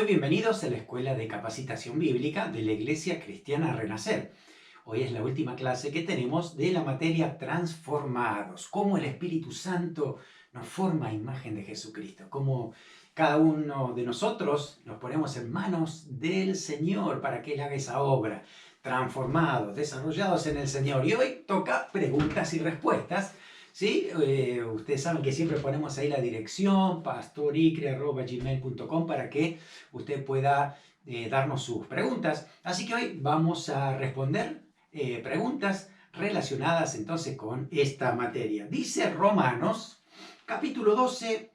Muy bienvenidos a la Escuela de Capacitación Bíblica de la Iglesia Cristiana Renacer. Hoy es la última clase que tenemos de la materia Transformados, cómo el Espíritu Santo nos forma a imagen de Jesucristo, cómo cada uno de nosotros nos ponemos en manos del Señor para que Él haga esa obra, transformados, desarrollados en el Señor. Y hoy toca preguntas y respuestas. ¿Sí? Ustedes saben que siempre ponemos ahí la dirección pastoricre@gmail.com para que usted pueda darnos sus preguntas. Así que hoy vamos a responder preguntas relacionadas entonces con esta materia. Dice Romanos, capítulo 12,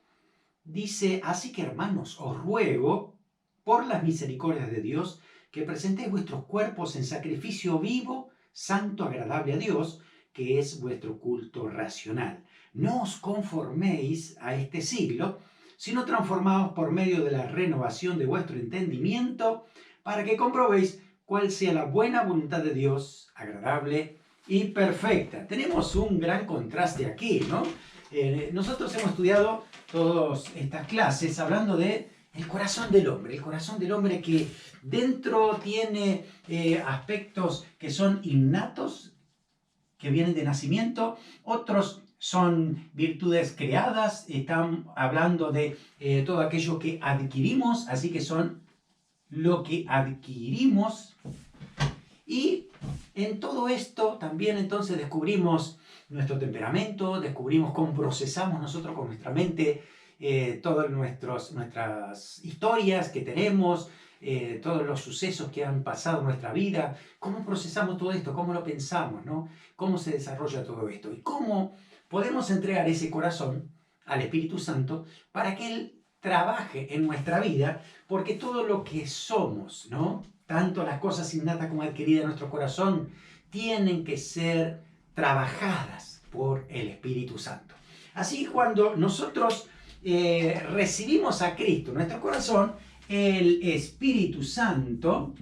dice: así que, hermanos, os ruego por las misericordias de Dios que presentéis vuestros cuerpos en sacrificio vivo, santo, agradable a Dios, que es vuestro culto racional. No os conforméis a este siglo, sino transformaos por medio de la renovación de vuestro entendimiento, para que comprobéis cuál sea la buena voluntad de Dios, agradable y perfecta. Tenemos un gran contraste aquí, ¿no? Nosotros hemos estudiado todas estas clases hablando de el corazón del hombre que dentro tiene aspectos que son innatos, que vienen de nacimiento, otros son virtudes creadas, están hablando de todo aquello que adquirimos, así que son lo que adquirimos. Y en todo esto también entonces descubrimos nuestro temperamento, descubrimos cómo procesamos nosotros con nuestra mente todas nuestras historias que tenemos, todos los sucesos que han pasado en nuestra vida, cómo procesamos todo esto, cómo lo pensamos, ¿no? Cómo se desarrolla todo esto y cómo podemos entregar ese corazón al Espíritu Santo para que Él trabaje en nuestra vida, porque todo lo que somos, ¿no? Tanto las cosas innatas como adquiridas en nuestro corazón, tienen que ser trabajadas por el Espíritu Santo. Así que cuando nosotros recibimos a Cristo en nuestro corazón, el Espíritu Santo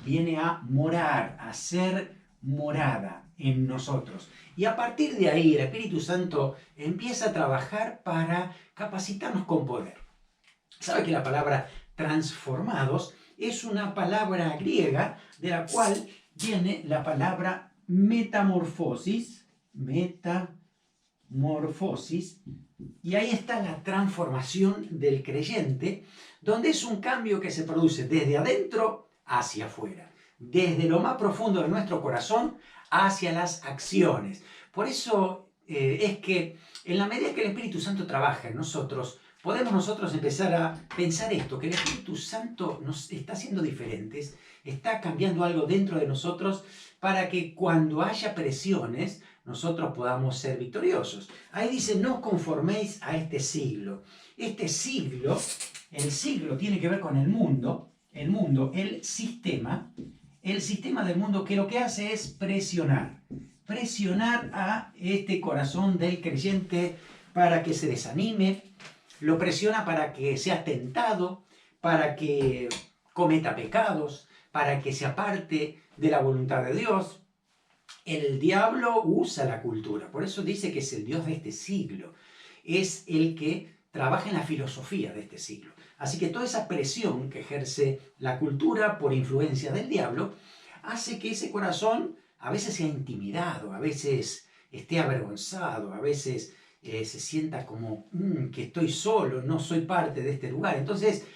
viene a morar, a ser morada en nosotros. Y a partir de ahí el Espíritu Santo empieza a trabajar para capacitarnos con poder. ¿Sabe que la palabra transformados es una palabra griega de la cual viene la palabra metamorfosis, y ahí está la transformación del creyente, donde es un cambio que se produce desde adentro hacia afuera, desde lo más profundo de nuestro corazón hacia las acciones. Por eso es que en la medida que el Espíritu Santo trabaja en nosotros, podemos nosotros empezar a pensar esto, que el Espíritu Santo nos está haciendo diferentes, está cambiando algo dentro de nosotros para que cuando haya presiones, nosotros podamos ser victoriosos. Ahí dice: no os conforméis a este siglo. Este siglo, el siglo tiene que ver con el mundo, el sistema del mundo, que lo que hace es presionar a este corazón del creyente para que se desanime, lo presiona para que sea tentado, para que cometa pecados, para que se aparte de la voluntad de Dios. El diablo usa la cultura, por eso dice que es el Dios de este siglo, es el que trabaja en la filosofía de este siglo. Así que toda esa presión que ejerce la cultura por influencia del diablo hace que ese corazón a veces sea intimidado, a veces esté avergonzado, a veces se sienta como que estoy solo, no soy parte de este lugar. Entonces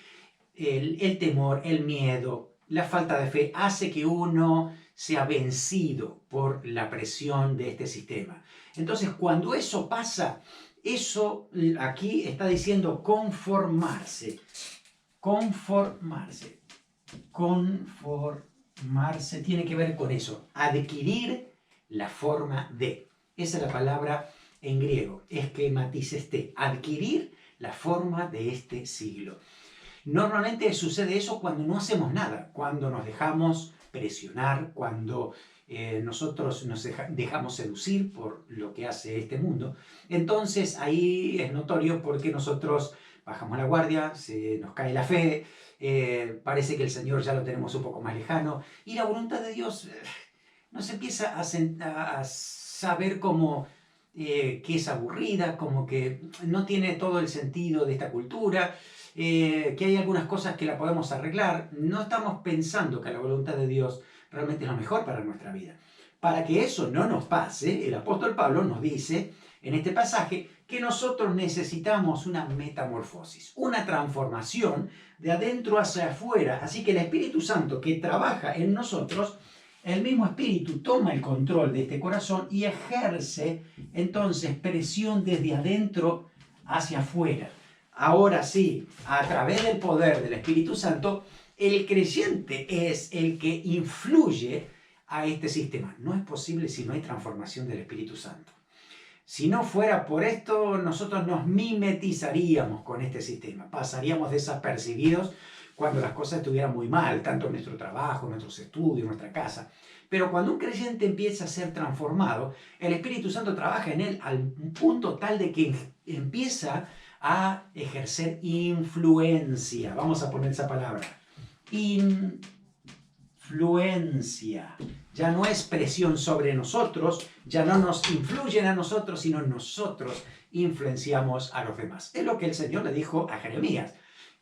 el temor, el miedo, la falta de fe hace que uno sea vencido por la presión de este sistema. Entonces, cuando eso pasa, eso aquí está diciendo conformarse. Conformarse tiene que ver con eso, adquirir la forma de. Esa es la palabra en griego, esquematiceste, adquirir la forma de este siglo. Normalmente sucede eso cuando no hacemos nada, cuando nos dejamos presionar, cuando nosotros nos dejamos seducir por lo que hace este mundo. Entonces ahí es notorio porque nosotros bajamos la guardia, se nos cae la fe, parece que el Señor ya lo tenemos un poco más lejano y la voluntad de Dios nos empieza a saber como que es aburrida, como que no tiene todo el sentido de esta cultura. que hay algunas cosas que la podemos arreglar, no estamos pensando que la voluntad de Dios realmente es lo mejor para nuestra vida. Para que eso no nos pase, el apóstol Pablo nos dice en este pasaje que nosotros necesitamos una metamorfosis, una transformación de adentro hacia afuera. Así que el Espíritu Santo que trabaja en nosotros, el mismo Espíritu toma el control de este corazón y ejerce entonces presión desde adentro hacia afuera. Ahora sí, a través del poder del Espíritu Santo, el creyente es el que influye a este sistema. No es posible si no hay transformación del Espíritu Santo. Si no fuera por esto, nosotros nos mimetizaríamos con este sistema, pasaríamos desapercibidos cuando las cosas estuvieran muy mal, tanto en nuestro trabajo, en nuestros estudios, en nuestra casa. Pero cuando un creyente empieza a ser transformado, el Espíritu Santo trabaja en él al punto tal de que empieza a ejercer influencia. Vamos a poner esa palabra. Influencia. Ya no es presión sobre nosotros, ya no nos influyen a nosotros, sino nosotros influenciamos a los demás. Es lo que el Señor le dijo a Jeremías,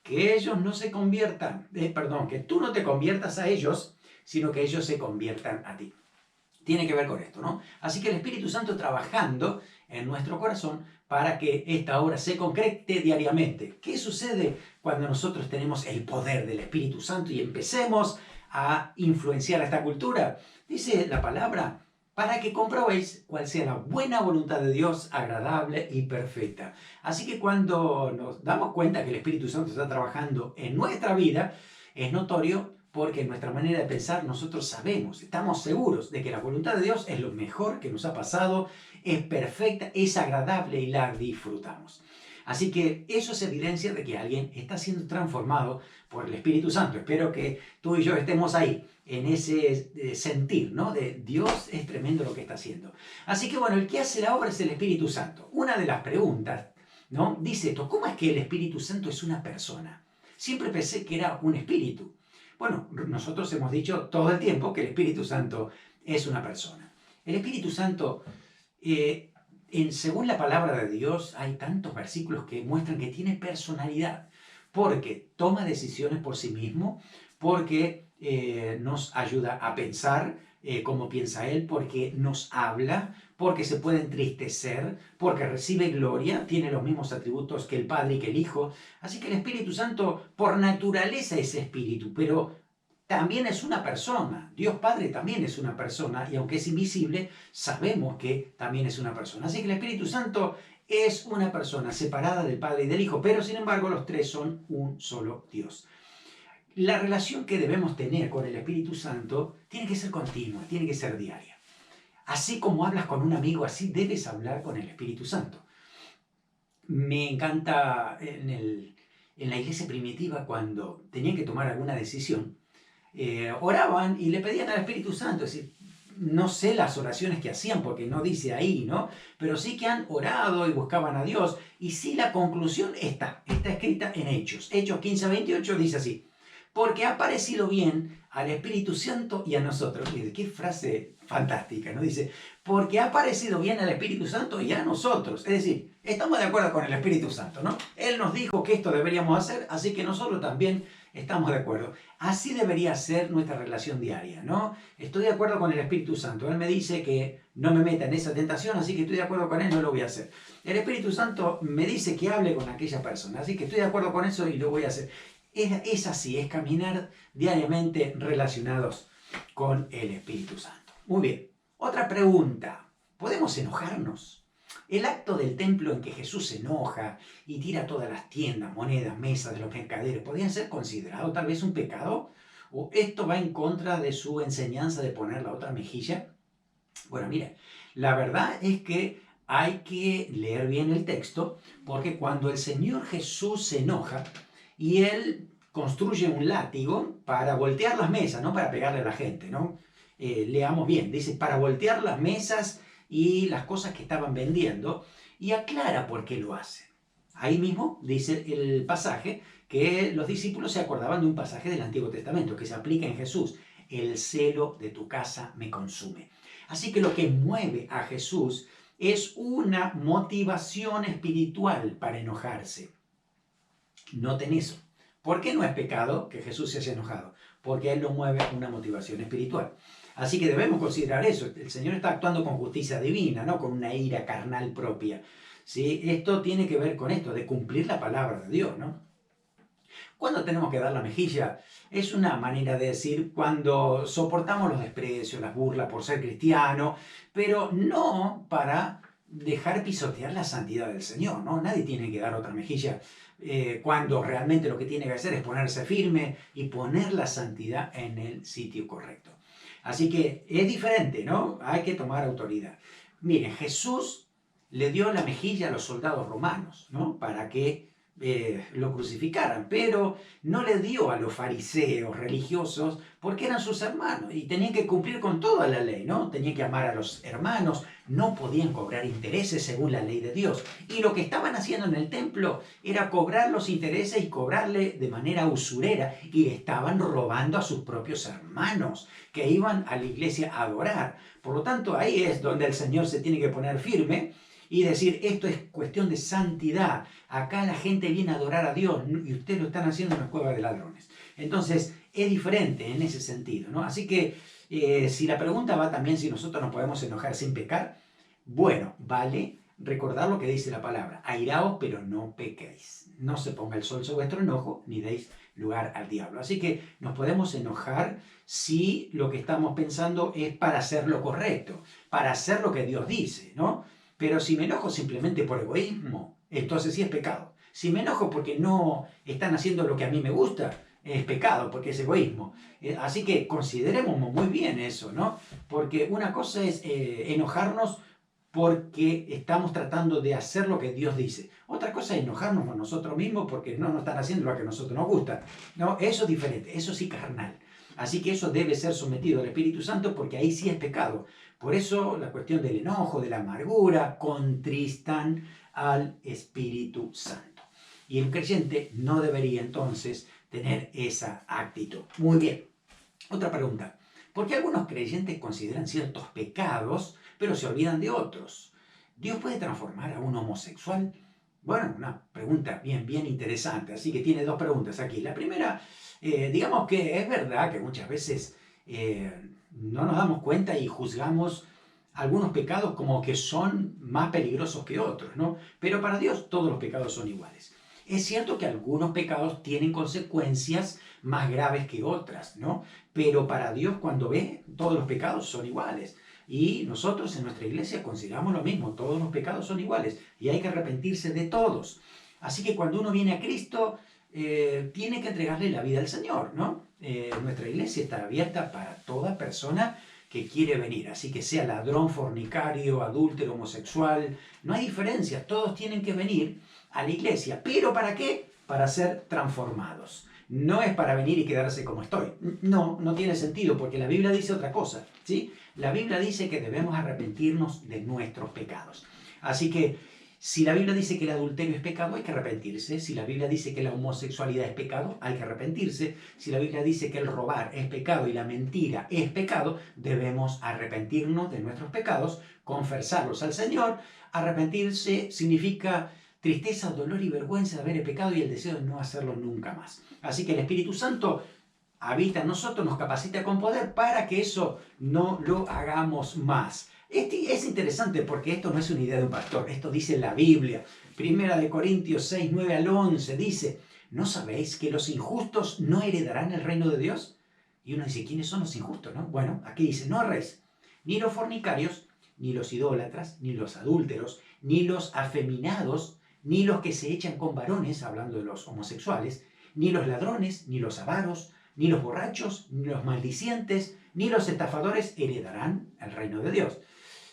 que ellos no se conviertan, que tú no te conviertas a ellos, sino que ellos se conviertan a ti. Tiene que ver con esto, ¿no? Así que el Espíritu Santo trabajando en nuestro corazón para que esta obra se concrete diariamente. ¿Qué sucede cuando nosotros tenemos el poder del Espíritu Santo y empecemos a influenciar a esta cultura? Dice la palabra, para que comprobéis cuál sea la buena voluntad de Dios, agradable y perfecta. Así que cuando nos damos cuenta que el Espíritu Santo está trabajando en nuestra vida, es notorio porque en nuestra manera de pensar nosotros sabemos, estamos seguros de que la voluntad de Dios es lo mejor que nos ha pasado, es perfecta, es agradable y la disfrutamos. Así que eso es evidencia de que alguien está siendo transformado por el Espíritu Santo. Espero que tú y yo estemos ahí, en ese sentir, ¿no? De Dios es tremendo lo que está haciendo. Así que bueno, el que hace la obra es el Espíritu Santo. Una de las preguntas, ¿no? Dice esto, ¿cómo es que el Espíritu Santo es una persona? Siempre pensé que era un espíritu. Bueno, nosotros hemos dicho todo el tiempo que el Espíritu Santo es una persona. El Espíritu Santo, según la palabra de Dios, hay tantos versículos que muestran que tiene personalidad, porque toma decisiones por sí mismo, porque nos ayuda a pensar como piensa Él, porque nos habla, porque se puede entristecer, porque recibe gloria, tiene los mismos atributos que el Padre y que el Hijo. Así que el Espíritu Santo por naturaleza es espíritu, pero también es una persona. Dios Padre también es una persona y aunque es invisible, sabemos que también es una persona. Así que el Espíritu Santo es una persona separada del Padre y del Hijo, pero sin embargo los tres son un solo Dios. La relación que debemos tener con el Espíritu Santo tiene que ser continua, tiene que ser diaria. Así como hablas con un amigo, así debes hablar con el Espíritu Santo. Me encanta en la iglesia primitiva cuando tenían que tomar alguna decisión, oraban y le pedían al Espíritu Santo. Es decir, no sé las oraciones que hacían porque no dice ahí, ¿no? Pero sí que han orado y buscaban a Dios. Y sí, la conclusión está escrita en Hechos. Hechos 15:28 dice así. Porque ha parecido bien al Espíritu Santo y a nosotros. Mire, qué frase fantástica, ¿no? Dice, porque ha parecido bien al Espíritu Santo y a nosotros. Es decir, estamos de acuerdo con el Espíritu Santo, ¿no? Él nos dijo que esto deberíamos hacer, así que nosotros también estamos de acuerdo. Así debería ser nuestra relación diaria, ¿no? Estoy de acuerdo con el Espíritu Santo. Él me dice que no me meta en esa tentación, así que estoy de acuerdo con él, no lo voy a hacer. El Espíritu Santo me dice que hable con aquella persona, así que estoy de acuerdo con eso y lo voy a hacer. Es así, es caminar diariamente relacionados con el Espíritu Santo. Muy bien, otra pregunta. ¿Podemos enojarnos? El acto del templo en que Jesús se enoja y tira todas las tiendas, monedas, mesas de los mercaderes, ¿podrían ser considerado tal vez un pecado? ¿O esto va en contra de su enseñanza de poner la otra mejilla? Bueno, mira, la verdad es que hay que leer bien el texto, porque cuando el Señor Jesús se enoja, y él construye un látigo para voltear las mesas, no para pegarle a la gente, ¿no? Leamos bien, dice, para voltear las mesas y las cosas que estaban vendiendo, y aclara por qué lo hace. Ahí mismo dice el pasaje que los discípulos se acordaban de un pasaje del Antiguo Testamento que se aplica en Jesús. El celo de tu casa me consume. Así que lo que mueve a Jesús es una motivación espiritual para enojarse. Noten eso. ¿Por qué no es pecado que Jesús se haya enojado? Porque a él lo mueve una motivación espiritual. Así que debemos considerar eso. El Señor está actuando con justicia divina, no con una ira carnal propia. ¿Sí? Esto tiene que ver con esto, de cumplir la palabra de Dios, ¿no? ¿Cuándo tenemos que dar la mejilla? Es una manera de decir cuando soportamos los desprecios, las burlas por ser cristiano, pero no para dejar pisotear la santidad del Señor, ¿no? Nadie tiene que dar otra mejilla cuando realmente lo que tiene que hacer es ponerse firme y poner la santidad en el sitio correcto. Así que es diferente, ¿no? Hay que tomar autoridad. Miren, Jesús le dio la mejilla a los soldados romanos, ¿no? Para que lo crucificaran, pero no le dio a los fariseos religiosos porque eran sus hermanos y tenían que cumplir con toda la ley, ¿no? Tenían que amar a los hermanos, no podían cobrar intereses según la ley de Dios. Y lo que estaban haciendo en el templo era cobrar los intereses y cobrarle de manera usurera y le estaban robando a sus propios hermanos que iban a la iglesia a adorar. Por lo tanto, ahí es donde el Señor se tiene que poner firme y decir, esto es cuestión de santidad. Acá la gente viene a adorar a Dios y ustedes lo están haciendo en una cueva de ladrones. Entonces, es diferente en ese sentido, ¿no? Así que, si la pregunta va también si nosotros nos podemos enojar sin pecar, bueno, vale recordar lo que dice la palabra. Airaos, pero no pequéis. No se ponga el sol sobre vuestro enojo, ni deis lugar al diablo. Así que nos podemos enojar si lo que estamos pensando es para hacer lo correcto, para hacer lo que Dios dice, ¿no? Pero si me enojo simplemente por egoísmo, entonces sí es pecado. Si me enojo porque no están haciendo lo que a mí me gusta, es pecado, porque es egoísmo. Así que consideremos muy bien eso, ¿no? Porque una cosa es enojarnos porque estamos tratando de hacer lo que Dios dice. Otra cosa es enojarnos con nosotros mismos porque no nos están haciendo lo que a nosotros nos gusta. No, eso es diferente, eso sí carnal. Así que eso debe ser sometido al Espíritu Santo porque ahí sí es pecado. Por eso la cuestión del enojo, de la amargura, contristan al Espíritu Santo. Y el creyente no debería entonces tener esa actitud. Muy bien. Otra pregunta. ¿Por qué algunos creyentes consideran ciertos pecados, pero se olvidan de otros? ¿Dios puede transformar a un homosexual? Bueno, una pregunta bien interesante. Así que tiene dos preguntas aquí. La primera, digamos que es verdad que muchas veces no nos damos cuenta y juzgamos algunos pecados como que son más peligrosos que otros, ¿no? Pero para Dios todos los pecados son iguales. Es cierto que algunos pecados tienen consecuencias más graves que otras, ¿no? Pero para Dios cuando ve, todos los pecados son iguales. Y nosotros en nuestra iglesia consideramos lo mismo, todos los pecados son iguales y hay que arrepentirse de todos. Así que cuando uno viene a Cristo, tiene que entregarle la vida al Señor, ¿no? Nuestra iglesia está abierta para toda persona que quiere venir, así que sea ladrón, fornicario, adúltero, homosexual, no hay diferencia, todos tienen que venir a la iglesia. ¿Pero para qué? Para ser transformados. No es para venir y quedarse como estoy. No, no tiene sentido porque la Biblia dice otra cosa, ¿sí? La Biblia dice que debemos arrepentirnos de nuestros pecados. Así que si la Biblia dice que el adulterio es pecado, hay que arrepentirse. Si la Biblia dice que la homosexualidad es pecado, hay que arrepentirse. Si la Biblia dice que el robar es pecado y la mentira es pecado, debemos arrepentirnos de nuestros pecados, confesarlos al Señor. Arrepentirse significa tristeza, dolor y vergüenza de haber el pecado y el deseo de no hacerlo nunca más. Así que el Espíritu Santo habita en nosotros, nos capacita con poder para que eso no lo hagamos más. Es interesante porque esto no es una idea de un pastor, esto dice la Biblia. Primera de Corintios 6, 9 al 11 dice, ¿no sabéis que los injustos no heredarán el reino de Dios? Y uno dice, ¿quiénes son los injustos? ¿No? Bueno, aquí dice, no erréis, ni los fornicarios, ni los idólatras, ni los adúlteros, ni los afeminados, ni los que se echan con varones, hablando de los homosexuales, ni los ladrones, ni los avaros, ni los borrachos, ni los maldicientes, ni los estafadores heredarán el reino de Dios.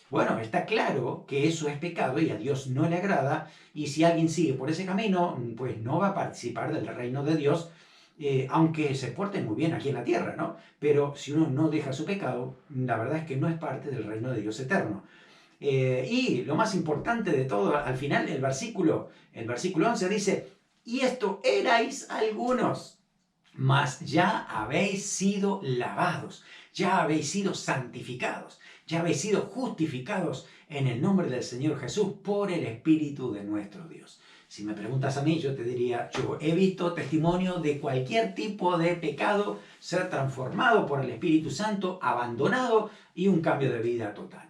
Bueno, está claro que eso es pecado y a Dios no le agrada, y si alguien sigue por ese camino, pues no va a participar del reino de Dios, aunque se porte muy bien aquí en la tierra, ¿no? Pero si uno no deja su pecado, la verdad es que no es parte del reino de Dios eterno. Y lo más importante de todo, al final, el versículo 11 dice, y esto erais algunos, mas ya habéis sido lavados, ya habéis sido santificados, ya habéis sido justificados en el nombre del Señor Jesús por el Espíritu de nuestro Dios. Si me preguntas a mí, yo te diría, yo he visto testimonio de cualquier tipo de pecado ser transformado por el Espíritu Santo, abandonado y un cambio de vida total.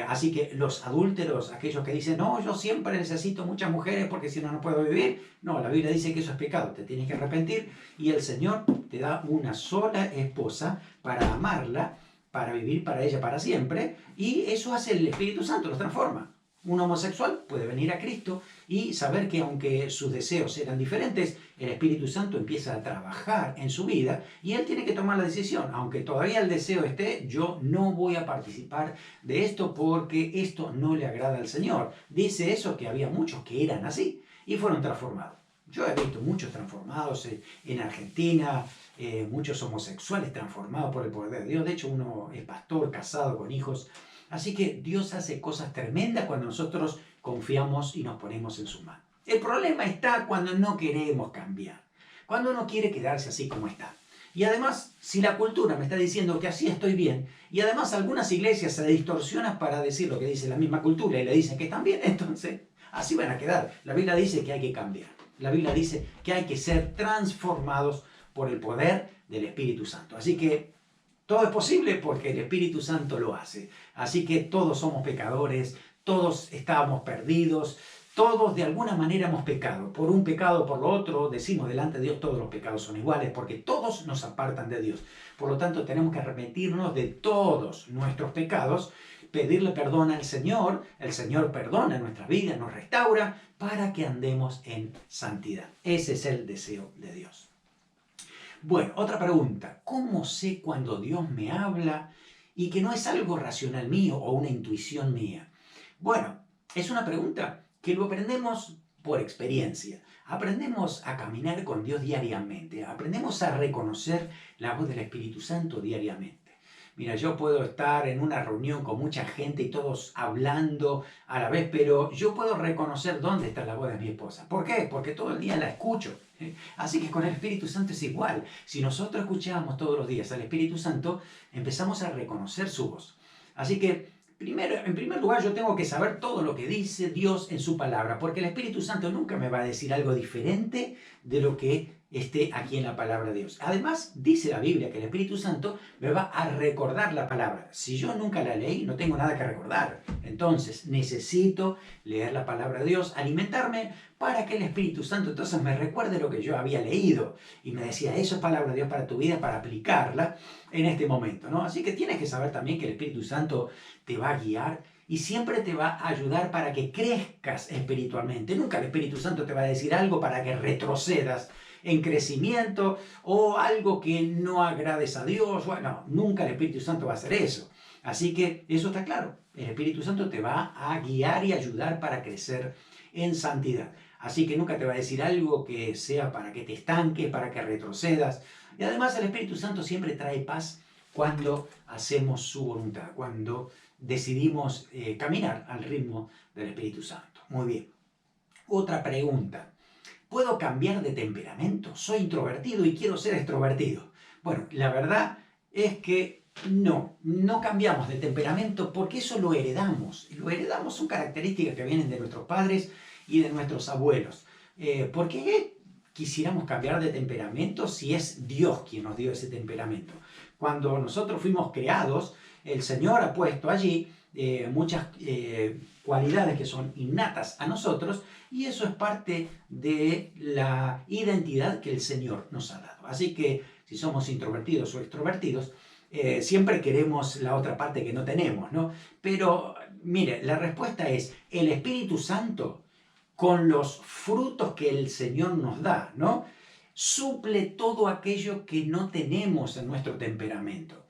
Así que los adúlteros, aquellos que dicen, no, yo siempre necesito muchas mujeres porque si no, no puedo vivir. No, la Biblia dice que eso es pecado, te tienes que arrepentir y el Señor te da una sola esposa para amarla, para vivir para ella para siempre, y eso hace el Espíritu Santo, los transforma. Un homosexual puede venir a Cristo y saber que aunque sus deseos eran diferentes, el Espíritu Santo empieza a trabajar en su vida y él tiene que tomar la decisión. Aunque todavía el deseo esté, yo no voy a participar de esto porque esto no le agrada al Señor. Dice eso que había muchos que eran así y fueron transformados. Yo he visto muchos transformados en Argentina, muchos homosexuales transformados por el poder de Dios. De hecho, uno es pastor, casado, con hijos. Así que Dios hace cosas tremendas cuando nosotros confiamos y nos ponemos en su mano. El problema está cuando no queremos cambiar, cuando uno quiere quedarse así como está. Y además, si la cultura me está diciendo que así estoy bien, y además algunas iglesias se distorsionan para decir lo que dice la misma cultura y le dicen que están bien, entonces así van a quedar. La Biblia dice que hay que cambiar. La Biblia dice que hay que ser transformados por el poder del Espíritu Santo. Así que todo es posible porque el Espíritu Santo lo hace. Así que todos somos pecadores, todos estábamos perdidos, todos de alguna manera hemos pecado. Por un pecado o por lo otro, decimos delante de Dios todos los pecados son iguales porque todos nos apartan de Dios. Por lo tanto, tenemos que arrepentirnos de todos nuestros pecados, pedirle perdón al Señor. El Señor perdona nuestra vida, nos restaura para que andemos en santidad. Ese es el deseo de Dios. Bueno, otra pregunta. ¿Cómo sé cuando Dios me habla y que no es algo racional mío o una intuición mía? Bueno, es una pregunta que lo aprendemos por experiencia. Aprendemos a caminar con Dios diariamente. Aprendemos a reconocer la voz del Espíritu Santo diariamente. Mira, yo puedo estar en una reunión con mucha gente y todos hablando a la vez, pero yo puedo reconocer dónde está la voz de mi esposa. ¿Por qué? Porque todo el día la escucho. Así que con el Espíritu Santo es igual. Si nosotros escuchamos todos los días al Espíritu Santo, empezamos a reconocer su voz. Así que, en primer lugar, yo tengo que saber todo lo que dice Dios en su palabra, porque el Espíritu Santo nunca me va a decir algo diferente de lo que esté aquí en la palabra de Dios. Además, dice la Biblia que el Espíritu Santo me va a recordar la palabra. Si yo nunca la leí, no tengo nada que recordar. Entonces, necesito leer la palabra de Dios, alimentarme para que el Espíritu Santo entonces me recuerde lo que yo había leído. Y me decía, eso es palabra de Dios para tu vida, para aplicarla en este momento, ¿no? Así que tienes que saber también que el Espíritu Santo te va a guiar y siempre te va a ayudar para que crezcas espiritualmente. Nunca el Espíritu Santo te va a decir algo para que retrocedas en crecimiento o algo que no agrades a Dios. Bueno, nunca el Espíritu Santo va a hacer eso. Así que eso está claro. El Espíritu Santo te va a guiar y ayudar para crecer en santidad. Así que nunca te va a decir algo que sea para que te estanques, para que retrocedas. Y además el Espíritu Santo siempre trae paz cuando hacemos su voluntad, cuando decidimos caminar al ritmo del Espíritu Santo. Muy bien. Otra pregunta. ¿Puedo cambiar de temperamento? Soy introvertido y quiero ser extrovertido. Bueno, la verdad es que no cambiamos de temperamento porque eso lo heredamos. Lo heredamos, son características que vienen de nuestros padres y de nuestros abuelos. ¿Por qué quisiéramos cambiar de temperamento si es Dios quien nos dio ese temperamento? Cuando nosotros fuimos creados, el Señor ha puesto allí muchas cualidades que son innatas a nosotros y eso es parte de la identidad que el Señor nos ha dado. Así que si somos introvertidos o extrovertidos, siempre queremos la otra parte que no tenemos, ¿no? Pero mire, la respuesta es el Espíritu Santo con los frutos que el Señor nos da, ¿no? Suple todo aquello que no tenemos en nuestro temperamento.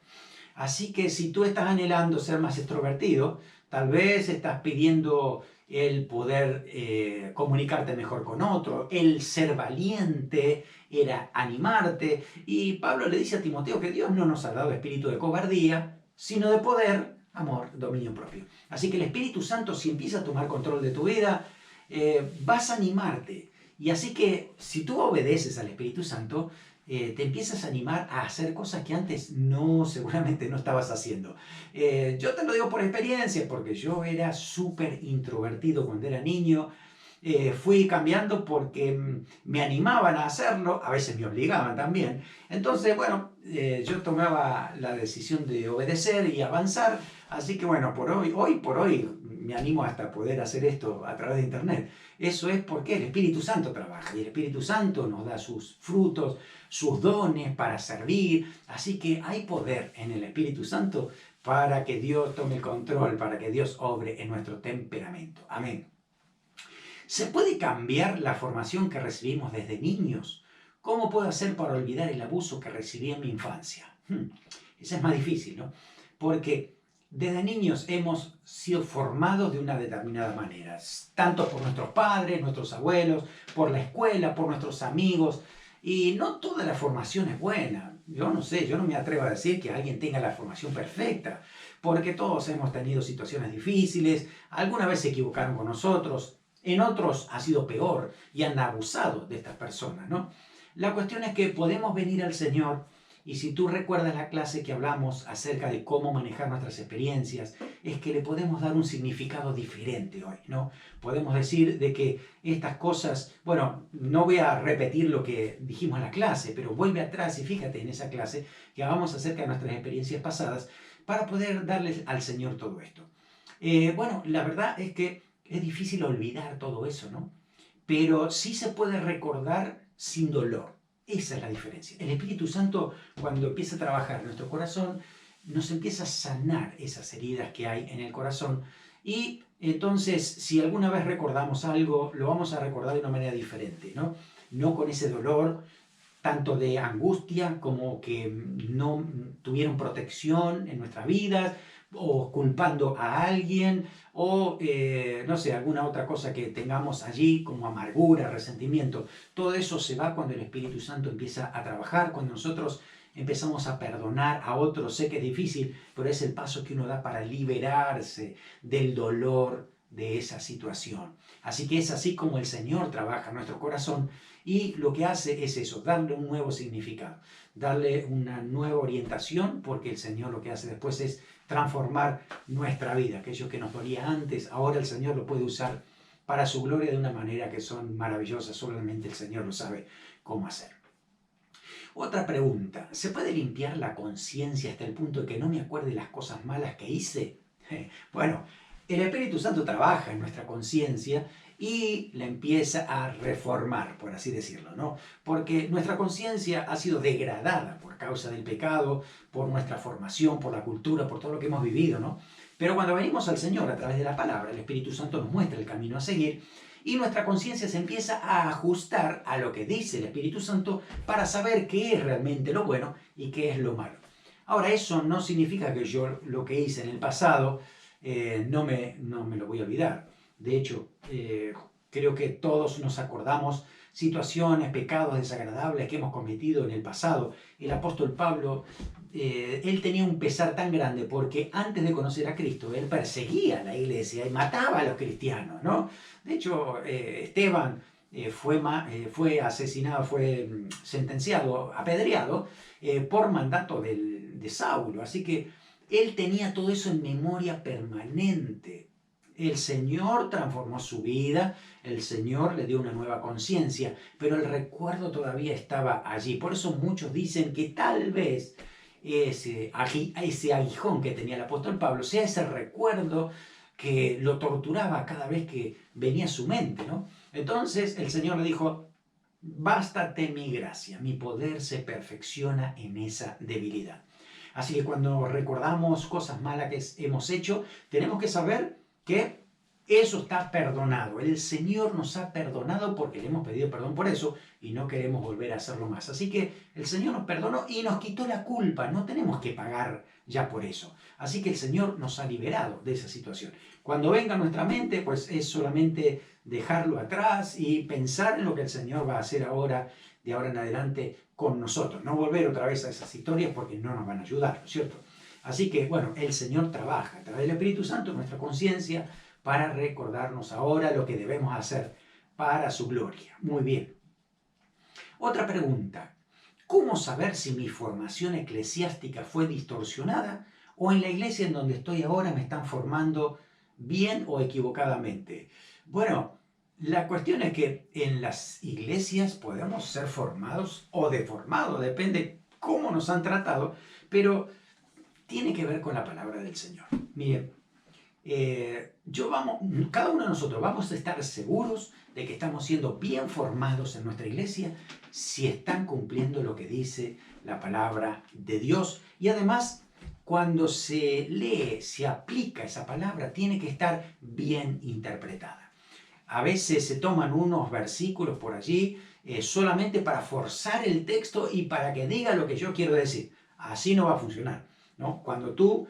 Así que si tú estás anhelando ser más extrovertido, tal vez estás pidiendo el poder comunicarte mejor con otro, el ser valiente, era animarte. Y Pablo le dice a Timoteo que Dios no nos ha dado espíritu de cobardía, sino de poder, amor, dominio propio. Así que el Espíritu Santo, si empieza a tomar control de tu vida, vas a animarte. Y así que si tú obedeces al Espíritu Santo, te empiezas a animar a hacer cosas que antes seguramente no estabas haciendo. Yo te lo digo por experiencia, porque yo era súper introvertido cuando era niño. fui cambiando porque me animaban a hacerlo, a veces me obligaban también. Entonces, bueno, yo tomaba la decisión de obedecer y avanzar. Así que bueno, hoy por hoy me animo hasta poder hacer esto a través de internet. Eso es porque el Espíritu Santo trabaja y el Espíritu Santo nos da sus frutos, sus dones para servir. Así que hay poder en el Espíritu Santo para que Dios tome el control, para que Dios obre en nuestro temperamento. Amén. ¿Se puede cambiar la formación que recibimos desde niños? ¿Cómo puedo hacer para olvidar el abuso que recibí en mi infancia? Eso es más difícil, ¿no? Porque desde niños hemos sido formados de una determinada manera, tanto por nuestros padres, nuestros abuelos, por la escuela, por nuestros amigos, y no toda la formación es buena. Yo no sé, yo no me atrevo a decir que alguien tenga la formación perfecta, porque todos hemos tenido situaciones difíciles, alguna vez se equivocaron con nosotros, en otros ha sido peor y han abusado de estas personas, ¿no? La cuestión es que podemos venir al Señor y si tú recuerdas la clase que hablamos acerca de cómo manejar nuestras experiencias, es que le podemos dar un significado diferente hoy, ¿no? Podemos decir de que estas cosas, bueno, no voy a repetir lo que dijimos en la clase, pero vuelve atrás y fíjate en esa clase que hablamos acerca de nuestras experiencias pasadas para poder darles al Señor todo esto. Bueno, la verdad es que es difícil olvidar todo eso, ¿no? Pero sí se puede recordar sin dolor. Esa es la diferencia. El Espíritu Santo, cuando empieza a trabajar en nuestro corazón, nos empieza a sanar esas heridas que hay en el corazón. Y entonces, si alguna vez recordamos algo, lo vamos a recordar de una manera diferente, ¿no? No con ese dolor, tanto de angustia como que no tuvieron protección en nuestras vidas, o culpando a alguien, o no sé, alguna otra cosa que tengamos allí como amargura, resentimiento. Todo eso se va cuando el Espíritu Santo empieza a trabajar, cuando nosotros empezamos a perdonar a otros. Sé que es difícil, pero es el paso que uno da para liberarse del dolor de esa situación. Así que es así como el Señor trabaja en nuestro corazón y lo que hace es eso, darle un nuevo significado, darle una nueva orientación, porque el Señor lo que hace después es transformar nuestra vida. Aquello que nos dolía antes, ahora el Señor lo puede usar para su gloria de una manera que son maravillosas. Solamente el Señor lo sabe cómo hacer. Otra pregunta, ¿se puede limpiar la conciencia hasta el punto de que no me acuerde las cosas malas que hice? Bueno, el Espíritu Santo trabaja en nuestra conciencia y la empieza a reformar, por así decirlo, ¿no? Porque nuestra conciencia ha sido degradada por causa del pecado, por nuestra formación, por la cultura, por todo lo que hemos vivido, ¿no? Pero cuando venimos al Señor a través de la palabra, el Espíritu Santo nos muestra el camino a seguir y nuestra conciencia se empieza a ajustar a lo que dice el Espíritu Santo para saber qué es realmente lo bueno y qué es lo malo. Ahora, eso no significa que yo lo que hice en el pasado no me lo voy a olvidar. De hecho, creo que todos nos acordamos situaciones, pecados desagradables que hemos cometido en el pasado. El apóstol Pablo, él tenía un pesar tan grande porque antes de conocer a Cristo, él perseguía a la iglesia y mataba a los cristianos, ¿no? De hecho, Esteban fue asesinado, fue sentenciado, apedreado por mandato de Saulo. Así que él tenía todo eso en memoria permanente. El Señor transformó su vida, el Señor le dio una nueva conciencia, pero el recuerdo todavía estaba allí. Por eso muchos dicen que tal vez ese aguijón que tenía el apóstol Pablo sea ese recuerdo que lo torturaba cada vez que venía a su mente, ¿no? Entonces el Señor le dijo, bástate mi gracia, mi poder se perfecciona en esa debilidad. Así que cuando recordamos cosas malas que hemos hecho, tenemos que saber que eso está perdonado. El Señor nos ha perdonado porque le hemos pedido perdón por eso y no queremos volver a hacerlo más. Así que el Señor nos perdonó y nos quitó la culpa. No tenemos que pagar ya por eso. Así que el Señor nos ha liberado de esa situación. Cuando venga a nuestra mente, pues es solamente dejarlo atrás y pensar en lo que el Señor va a hacer ahora, de ahora en adelante, con nosotros. No volver otra vez a esas historias porque no nos van a ayudar, ¿no es cierto? Así que, bueno, el Señor trabaja a través del Espíritu Santo en nuestra conciencia para recordarnos ahora lo que debemos hacer para su gloria. Muy bien. Otra pregunta. ¿Cómo saber si mi formación eclesiástica fue distorsionada o en la iglesia en donde estoy ahora me están formando bien o equivocadamente? Bueno, La cuestión es que en las iglesias podemos ser formados o deformados, depende cómo nos han tratado, pero tiene que ver con la palabra del Señor. Miren, cada uno de nosotros vamos a estar seguros de que estamos siendo bien formados en nuestra iglesia si están cumpliendo lo que dice la palabra de Dios. Y además, cuando se lee, se aplica esa palabra, tiene que estar bien interpretada. A veces se toman unos versículos por allí solamente para forzar el texto y para que diga lo que yo quiero decir. Así no va a funcionar, ¿no? Cuando tú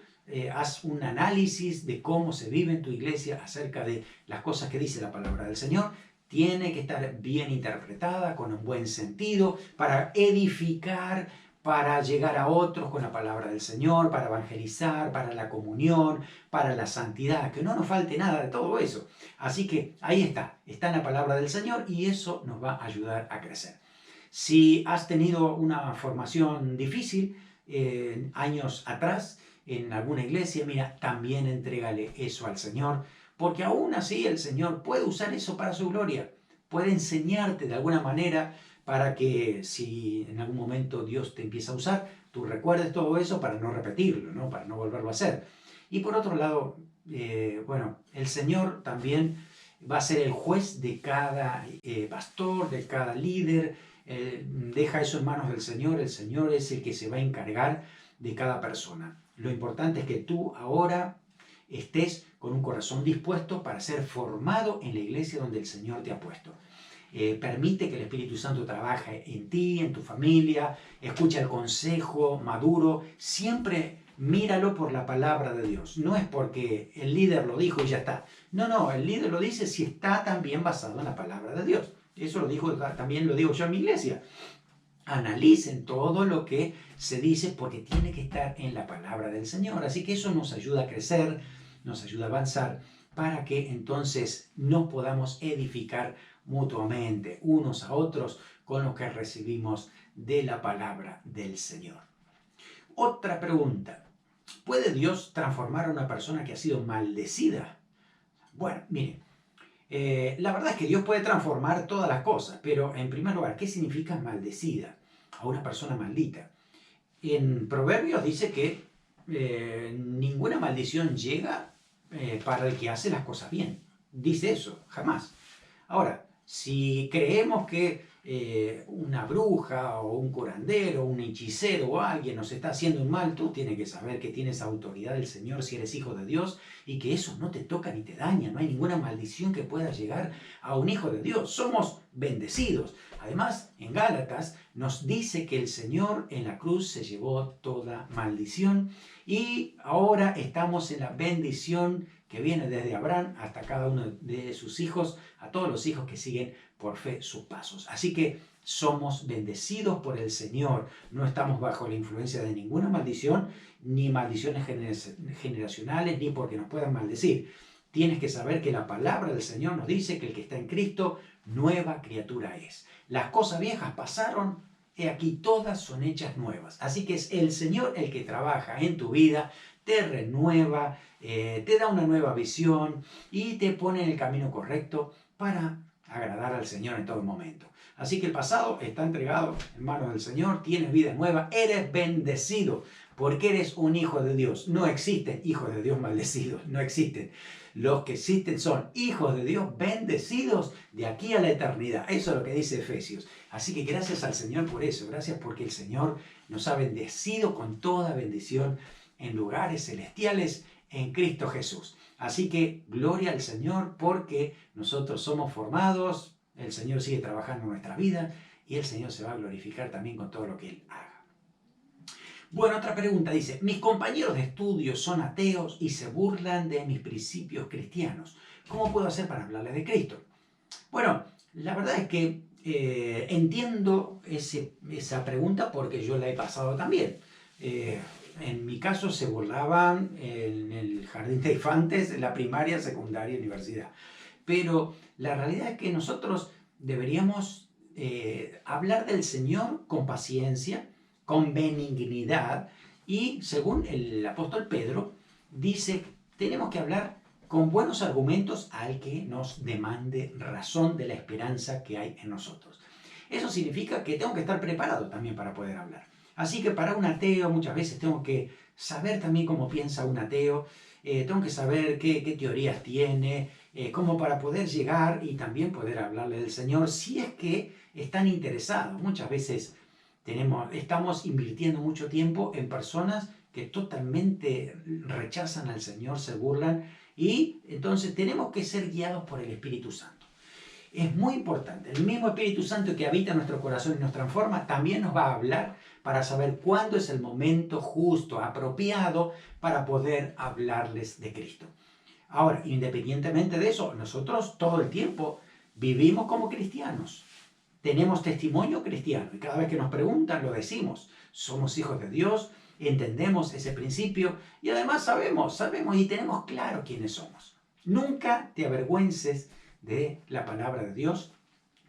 haz un análisis de cómo se vive en tu iglesia acerca de las cosas que dice la palabra del Señor, tiene que estar bien interpretada, con un buen sentido, para edificar, para llegar a otros con la palabra del Señor, para evangelizar, para la comunión, para la santidad, que no nos falte nada de todo eso. Así que ahí está en la palabra del Señor y eso nos va a ayudar a crecer. Si has tenido una formación difícil años atrás, en alguna iglesia, mira, también entrégale eso al Señor, porque aún así el Señor puede usar eso para su gloria, puede enseñarte de alguna manera para que si en algún momento Dios te empieza a usar, tú recuerdes todo eso para no repetirlo, ¿no? Para no volverlo a hacer. Y por otro lado, bueno, el Señor también va a ser el juez de cada pastor, de cada líder. Deja eso en manos del Señor. El Señor es el que se va a encargar de cada persona. Lo importante es que tú ahora estés con un corazón dispuesto para ser formado en la iglesia donde el Señor te ha puesto. Permite que el Espíritu Santo trabaje en ti, en tu familia, escucha el consejo maduro, siempre míralo por la palabra de Dios. No es porque el líder lo dijo y ya está. No, el líder lo dice si está también basado en la palabra de Dios. Eso también lo digo yo en mi iglesia. Analicen todo lo que se dice porque tiene que estar en la palabra del Señor. Así que eso nos ayuda a crecer, nos ayuda a avanzar para que entonces nos podamos edificar mutuamente unos a otros con lo que recibimos de la palabra del Señor. Otra pregunta. ¿Puede Dios transformar a una persona que ha sido maldecida? Bueno, miren, la verdad es que Dios puede transformar todas las cosas, pero en primer lugar, ¿qué significa maldecida? A una persona maldita. En Proverbios dice que ninguna maldición llega para el que hace las cosas bien. Dice eso, jamás. Ahora, si creemos que una bruja o un curandero, un hechicero o alguien nos está haciendo un mal, tú tienes que saber que tienes autoridad del Señor si eres hijo de Dios y que eso no te toca ni te daña. No hay ninguna maldición que pueda llegar a un hijo de Dios. Somos bendecidos. Además, en Gálatas nos dice que el Señor en la cruz se llevó toda maldición y ahora estamos en la bendición que viene desde Abraham hasta cada uno de sus hijos, a todos los hijos que siguen por fe sus pasos. Así que somos bendecidos por el Señor, no estamos bajo la influencia de ninguna maldición, ni maldiciones generacionales, ni porque nos puedan maldecir. Tienes que saber que la palabra del Señor nos dice que el que está en Cristo, nueva criatura es. Las cosas viejas pasaron, he aquí todas son hechas nuevas. Así que es el Señor el que trabaja en tu vida, te renueva, te da una nueva visión y te pone en el camino correcto para agradar al Señor en todo momento. Así que el pasado está entregado en manos del Señor, tienes vida nueva, eres bendecido porque eres un hijo de Dios. No existen hijos de Dios maldecidos, no existen. Los que existen son hijos de Dios bendecidos de aquí a la eternidad. Eso es lo que dice Efesios. Así que gracias al Señor por eso, gracias porque el Señor nos ha bendecido con toda bendición en lugares celestiales en Cristo Jesús. Así que gloria al Señor porque nosotros somos formados, el Señor sigue trabajando en nuestra vida y el Señor se va a glorificar también con todo lo que Él haga. Bueno, otra pregunta dice, mis compañeros de estudio son ateos y se burlan de mis principios cristianos. ¿Cómo puedo hacer para hablarles de Cristo? Bueno, la verdad es que entiendo esa pregunta porque yo la he pasado también. En mi caso se burlaban en el jardín de infantes, en la primaria, secundaria, universidad. Pero la realidad es que nosotros deberíamos hablar del Señor con paciencia, con benignidad y según el apóstol Pedro dice, tenemos que hablar con buenos argumentos al que nos demande razón de la esperanza que hay en nosotros. Eso significa que tengo que estar preparado también para poder hablar. Así que para un ateo muchas veces tengo que saber también cómo piensa un ateo, tengo que saber qué teorías tiene, como para poder llegar y también poder hablarle del Señor si es que están interesados. Muchas veces estamos invirtiendo mucho tiempo en personas que totalmente rechazan al Señor, se burlan, y entonces tenemos que ser guiados por el Espíritu Santo. Es muy importante. El mismo Espíritu Santo que habita en nuestro corazón y nos transforma, también nos va a hablar para saber cuándo es el momento justo, apropiado, para poder hablarles de Cristo. Ahora, independientemente de eso, nosotros todo el tiempo vivimos como cristianos. Tenemos testimonio cristiano y cada vez que nos preguntan lo decimos. Somos hijos de Dios, entendemos ese principio y además sabemos y tenemos claro quiénes somos. Nunca te avergüences de la palabra de Dios,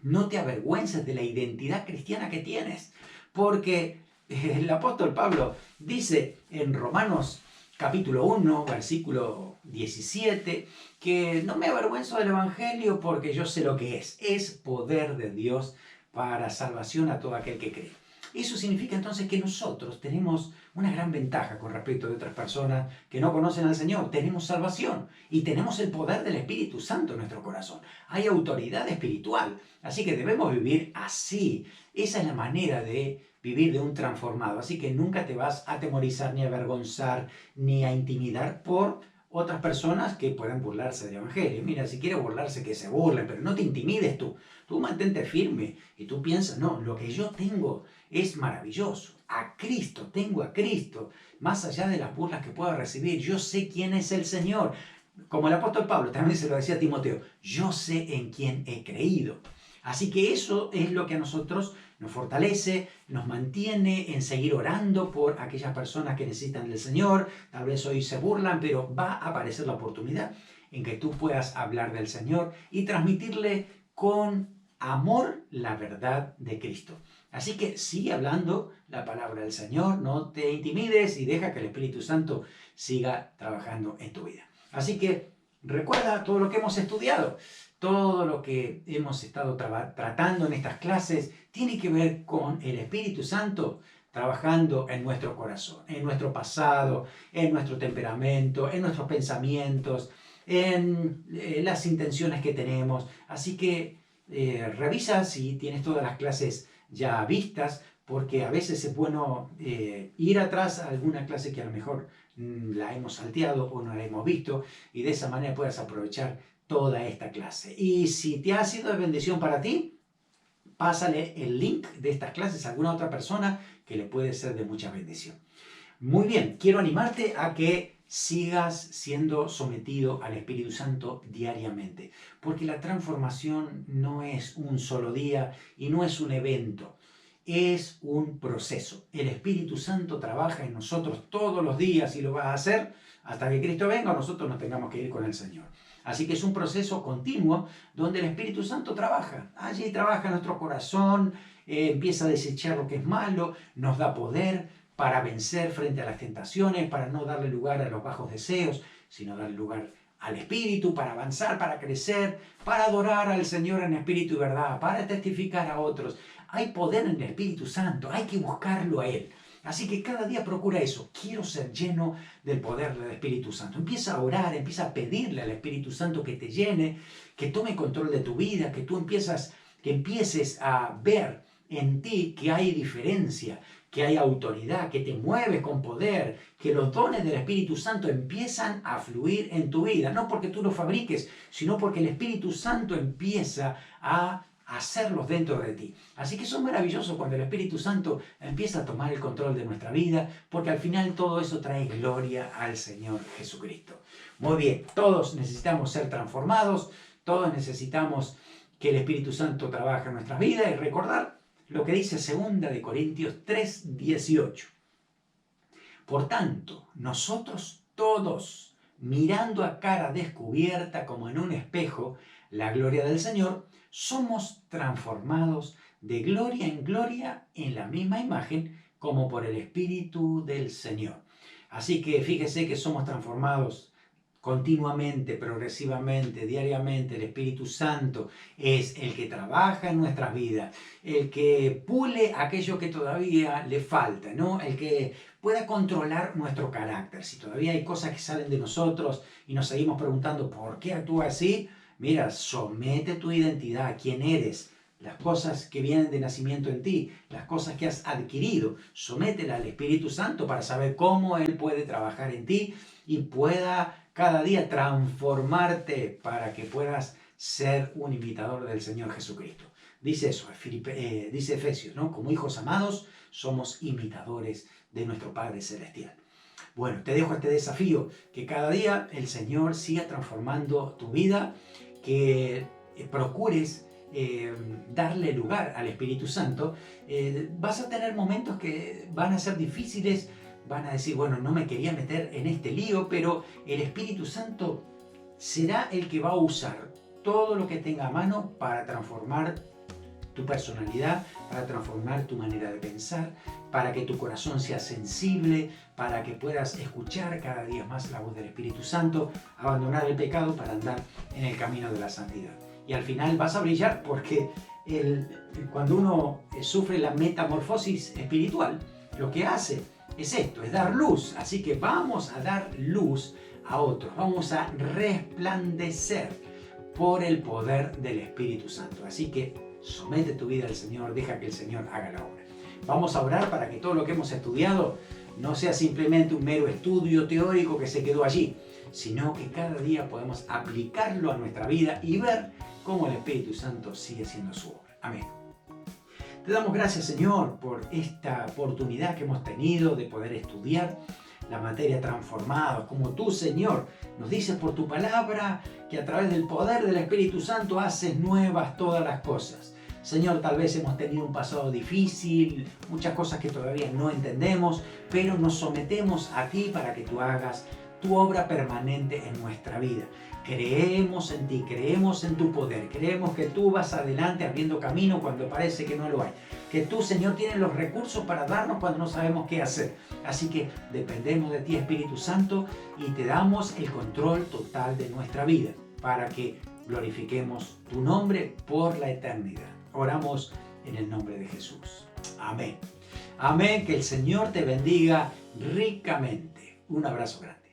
no te avergüences de la identidad cristiana que tienes, porque el apóstol Pablo dice en Romanos capítulo 1, versículo 17, que no me avergüenzo del Evangelio porque yo sé lo que es poder de Dios para salvación a todo aquel que cree. Eso significa entonces que nosotros tenemos una gran ventaja con respecto de otras personas que no conocen al Señor. Tenemos salvación y tenemos el poder del Espíritu Santo en nuestro corazón. Hay autoridad espiritual, así que debemos vivir así. Esa es la manera de vivir de un transformado. Así que nunca te vas a atemorizar, ni a avergonzar, ni a intimidar por otras personas que puedan burlarse del Evangelio. Mira, si quiere burlarse, que se burlen, pero no te intimides tú. Tú mantente firme y tú piensas, no, lo que yo tengo es maravilloso. A Cristo, tengo a Cristo. Más allá de las burlas que pueda recibir, yo sé quién es el Señor. Como el apóstol Pablo también se lo decía a Timoteo, yo sé en quién he creído. Así que eso es lo que a nosotros nos fortalece, nos mantiene en seguir orando por aquellas personas que necesitan del Señor. Tal vez hoy se burlan, pero va a aparecer la oportunidad en que tú puedas hablar del Señor y transmitirle con amor la verdad de Cristo. Así que sigue hablando la palabra del Señor, no te intimides y deja que el Espíritu Santo siga trabajando en tu vida. Así que recuerda todo lo que hemos estudiado. Todo lo que hemos estado tratando en estas clases tiene que ver con el Espíritu Santo trabajando en nuestro corazón, en nuestro pasado, en nuestro temperamento, en nuestros pensamientos, en las intenciones que tenemos. Así que revisa si tienes todas las clases ya vistas, porque a veces es bueno ir atrás a alguna clase que a lo mejor la hemos salteado o no la hemos visto, y de esa manera puedas aprovechar toda esta clase. Y si te ha sido de bendición para ti, pásale el link de estas clases a alguna otra persona que le puede ser de mucha bendición. Muy bien, quiero animarte a que sigas siendo sometido al Espíritu Santo diariamente, porque la transformación no es un solo día y no es un evento, es un proceso. El Espíritu Santo trabaja en nosotros todos los días y lo va a hacer hasta que Cristo venga o nosotros nos tengamos que ir con el Señor. Así que es un proceso continuo donde el Espíritu Santo trabaja. Allí trabaja nuestro corazón, empieza a desechar lo que es malo, nos da poder para vencer frente a las tentaciones, para no darle lugar a los bajos deseos, sino darle lugar al Espíritu, para avanzar, para crecer, para adorar al Señor en espíritu y verdad, para testificar a otros. Hay poder en el Espíritu Santo, hay que buscarlo a Él. Así que cada día procura eso. Quiero ser lleno del poder del Espíritu Santo. Empieza a orar, empieza a pedirle al Espíritu Santo que te llene, que tome control de tu vida, que tú empieces a ver en ti que hay diferencia, que hay autoridad, que te mueves con poder, que los dones del Espíritu Santo empiezan a fluir en tu vida. No porque tú los fabriques, sino porque el Espíritu Santo empieza a hacerlos dentro de ti. Así que eso es maravilloso cuando el Espíritu Santo empieza a tomar el control de nuestra vida, porque al final todo eso trae gloria al Señor Jesucristo. Muy bien, todos necesitamos ser transformados, todos necesitamos que el Espíritu Santo trabaje en nuestras vidas y recordar lo que dice 2 Corintios 3:18. Por tanto, nosotros todos, mirando a cara descubierta como en un espejo la gloria del Señor, somos transformados de gloria en gloria en la misma imagen como por el Espíritu del Señor. Así que fíjese que somos transformados continuamente, progresivamente, diariamente. El Espíritu Santo es el que trabaja en nuestras vidas, el que pule aquello que todavía le falta, ¿no? El que pueda controlar nuestro carácter. Si todavía hay cosas que salen de nosotros y nos seguimos preguntando ¿por qué actúa así? Mira, somete tu identidad a quién eres, las cosas que vienen de nacimiento en ti, las cosas que has adquirido, sométela al Espíritu Santo para saber cómo Él puede trabajar en ti y pueda cada día transformarte para que puedas ser un imitador del Señor Jesucristo. Dice eso, dice Efesios, ¿no? Como hijos amados, somos imitadores de nuestro Padre Celestial. Bueno, te dejo este desafío, que cada día el Señor siga transformando tu vida, que procures darle lugar al Espíritu Santo. Vas a tener momentos que van a ser difíciles, van a decir, bueno, no me quería meter en este lío, pero el Espíritu Santo será el que va a usar todo lo que tenga a mano para transformar tu personalidad, para transformar tu manera de pensar, para que tu corazón sea sensible, para que puedas escuchar cada día más la voz del Espíritu Santo, abandonar el pecado para andar en el camino de la santidad. Y al final vas a brillar porque cuando uno sufre la metamorfosis espiritual, lo que hace es esto, es dar luz. Así que vamos a dar luz a otros, vamos a resplandecer por el poder del Espíritu Santo. Así que somete tu vida al Señor, deja que el Señor haga la obra. Vamos a orar para que todo lo que hemos estudiado no sea simplemente un mero estudio teórico que se quedó allí, sino que cada día podemos aplicarlo a nuestra vida y ver cómo el Espíritu Santo sigue haciendo su obra. Amén. Te damos gracias, Señor, por esta oportunidad que hemos tenido de poder estudiar la materia transformada, como tú, Señor, nos dices por tu palabra que a través del poder del Espíritu Santo haces nuevas todas las cosas. Señor, tal vez hemos tenido un pasado difícil, muchas cosas que todavía no entendemos, pero nos sometemos a ti para que tú hagas tu obra permanente en nuestra vida. Creemos en ti, creemos en tu poder, creemos que tú vas adelante abriendo camino cuando parece que no lo hay. Que tú, Señor, tienes los recursos para darnos cuando no sabemos qué hacer. Así que dependemos de ti, Espíritu Santo, y te damos el control total de nuestra vida para que glorifiquemos tu nombre por la eternidad. Oramos en el nombre de Jesús. Amén. Amén. Que el Señor te bendiga ricamente. Un abrazo grande.